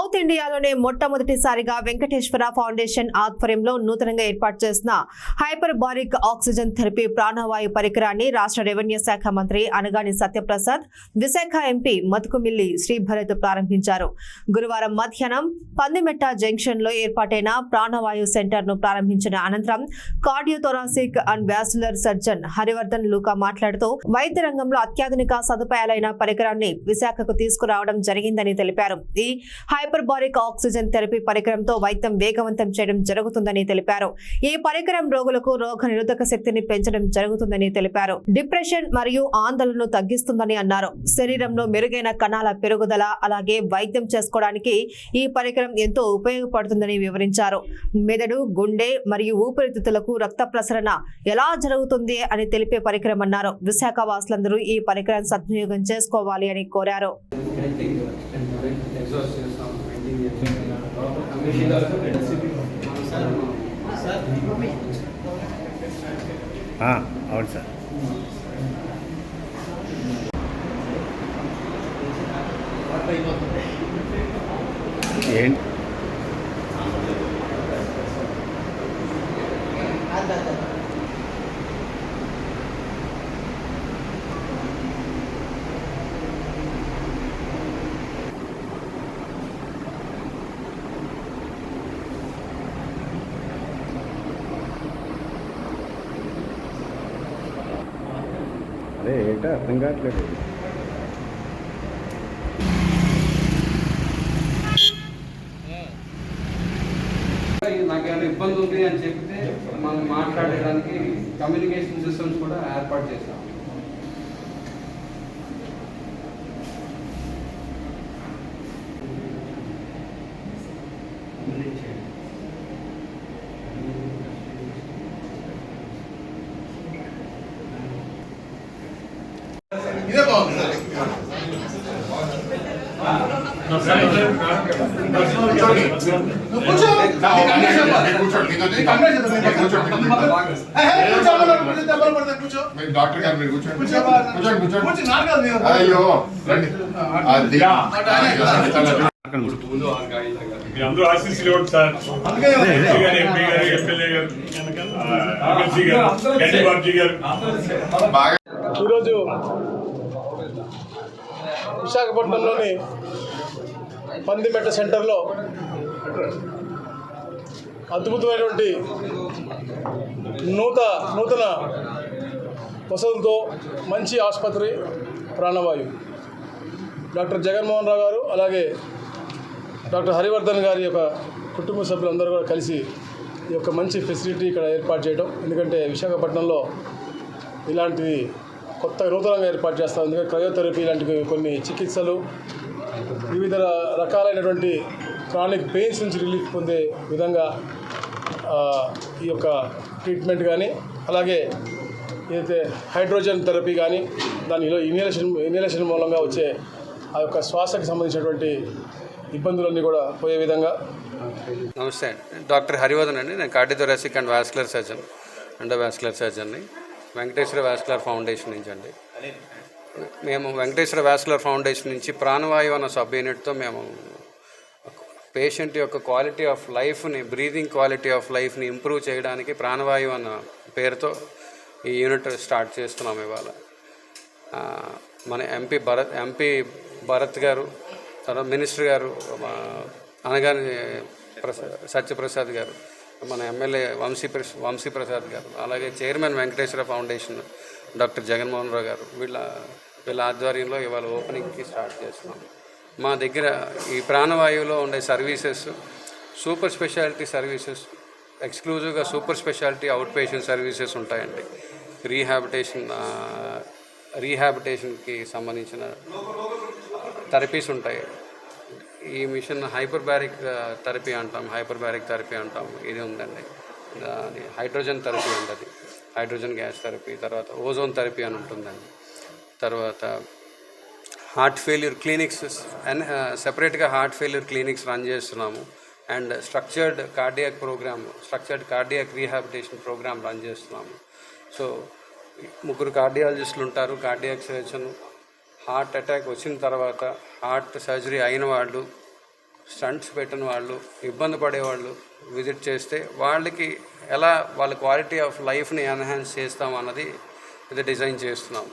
South ఇండియాలోనే మొట్టమొదటిసారిగా Venkateswara foundation ఆధ్వర్యంలో నూతనంగా ఏర్పాటు చేసిన హైపర్బారిక్ ఆక్సిజన్ థెరపీ ప్రాణవాయు పరికరాన్ని రాష్ట్ర రెవెన్యూ శాఖ మంత్రి అనగాని సత్యప్రసాద్, విశాఖ ఎంపీ మతుకుమిల్లి శ్రీభరత్ ప్రారంభించారు. గురువారం మధ్యాహ్నం పందిమెట్ట జంక్షన్ లో ఏర్పాటైన ప్రాణవాయు సెంటర్ ను ప్రారంభించిన అనంతరం cardiothoracic and vascular surgeon Harivardhan Luka మాట్లాడుతూ వైద్య రంగంలో అత్యాధునిక సదుపాయాలైన పరికరాన్ని విశాఖకు తీసుకురావడం జరిగిందని తెలిపారు. ఈ హైపర్బారిక్ ఆక్సిజన్ థెరపీ పరికరంతో వైద్యం వేగవంతం చేయడం జరుగుతుందని తెలిపారు. ఈ పరికరం రోగులకు రోగ నిరోధక శక్తిని పెంచడం జరుగుతుందని తెలిపారు. డిప్రెషన్ మరియు ఆందోళనను తగ్గిస్తుందని అన్నారు. శరీరంలో మెరుగైన కణాల పెరుగుదల అలాగే వైద్యం చేసుకోవడానికి ఈ పరికరం ఎంతో ఉపయోగపడుతుందని వివరించారు. మెదడు, గుండె మరియు ఊపిరితిత్తులకు రక్త ప్రసరణ ఎలా జరుగుతుంది అని తెలిపే పరికరం అన్నారు. విశాఖ వాసులందరూ ఈ పరికరం సద్వినియోగం చేసుకోవాలి అని కోరారు. అవును సార్. ఏంటి అదే ఏంటో అర్థం కావట్లేదు. నాకేమైనా ఇబ్బంది ఉంది అని చెప్తే మనం మాట్లాడడానికి కమ్యూనికేషన్ సిస్టమ్స్ కూడా ఏర్పాటు చేశాం. ఇదే బాగుంది సార్. డాక్టర్ గారు మీరు కూర్చోండి. అయ్యో రండి. అందరూ ఆశీస్సులు ఇవ్వండి సార్. ఎంపీ గారు, ఎమ్మెల్యే గారు, ఎమ్మెల్సీ గారు, గండిబాబుజీ గారు. ఈరోజు విశాఖపట్నంలోని పందిమెట్ట సెంటర్లో అద్భుతమైనటువంటి నూతన వసతులతో మంచి ఆసుపత్రి ప్రాణవాయు డాక్టర్ జగన్మోహన్ రావు గారు అలాగే డాక్టర్ హరివర్ధన్ గారి యొక్క కుటుంబ సభ్యులందరూ కూడా కలిసి ఈ యొక్క మంచి ఫెసిలిటీ ఇక్కడ ఏర్పాటు చేయడం. ఎందుకంటే విశాఖపట్నంలో ఇలాంటివి కొత్తగా నూతనంగా ఏర్పాటు చేస్తాం. ఎందుకంటే క్రయోథెరపీ ఇలాంటివి కొన్ని చికిత్సలు వివిధ రకాలైనటువంటి క్రానిక్ పెయిన్స్ నుంచి రిలీఫ్ పొందే విధంగా ఈ యొక్క ట్రీట్మెంట్ కానీ అలాగే ఏదైతే హైడ్రోజన్ థెరపీ కానీ దానిలో ఇన్హలేషన్ మూలంగా వచ్చే ఆ యొక్క శ్వాసకు సంబంధించినటువంటి ఇబ్బందులన్నీ కూడా పోయే విధంగా. నమస్తే, డాక్టర్ హరివర్ధన్ అండి. నేను cardiothoracic and vascular surgeon, endovascular సర్జన్ని, వెంకటేశ్వర వాస్కులర్ ఫౌండేషన్ నుంచి అండి. మేము వెంకటేశ్వర వాస్కులర్ ఫౌండేషన్ నుంచి ప్రాణవాయువు అన్న సబ్ యూనిట్తో మేము పేషెంట్ యొక్క క్వాలిటీ ఆఫ్ లైఫ్ని, బ్రీదింగ్ క్వాలిటీ ఆఫ్ లైఫ్ని ఇంప్రూవ్ చేయడానికి ప్రాణవాయువు అన్న పేరుతో ఈ యూనిట్ స్టార్ట్ చేస్తున్నాం ఇవాళ. మన ఎంపీ భరత్ గారు, తర్వాత మినిస్టర్ గారు అనగాని సత్యప్రసాద్ గారు, మన ఎమ్మెల్యే వంశీప్రసాద్ గారు, అలాగే chairman Venkateswara foundation doctor Jaganmohan Rao గారు, వీళ్ళ ఆధ్వర్యంలో ఇవాళ ఓపెనింగ్కి స్టార్ట్ చేస్తున్నాం. మా దగ్గర ఈ ప్రాణవాయువులో ఉండే సర్వీసెస్ సూపర్ స్పెషాలిటీ సర్వీసెస్, ఎక్స్క్లూజివ్గా super speciality out patient services ఉంటాయండి. రీహాబిటేషన్కి సంబంధించిన థెరపీస్ ఉంటాయి. ఈ మిషన్ హైపర్బారిక్ థెరపీ అంటాం. ఇది ఉందండి. హైడ్రోజన్ థెరపీ ఉంటుంది, హైడ్రోజన్ గ్యాస్ థెరపీ. తర్వాత ఓజోన్ థెరపీ అని ఉంటుందండి. తర్వాత హార్ట్ ఫెయిల్యూర్ క్లినిక్స్ అండ్ సెపరేట్గా హార్ట్ ఫెయిల్యూర్ క్లినిక్స్ రన్ చేస్తున్నాము. And structured cardiac rehabilitation program run చేస్తున్నాము. సో 3 కార్డియాలజిస్టులు ఉంటారు, కార్డియాక్ సర్జన్, హార్ట్ అటాక్ వచ్చిన తర్వాత హార్ట్ సర్జరీ అయిన వాళ్ళు, స్టంట్స్ పెట్టిన వాళ్ళు, ఇబ్బంది పడేవాళ్ళు విజిట్ చేస్తే వాళ్ళకి ఎలా వాళ్ళ క్వాలిటీ ఆఫ్ లైఫ్ని ఎన్హాన్స్ చేస్తాం అన్నది ఇది డిజైన్ చేస్తున్నాం.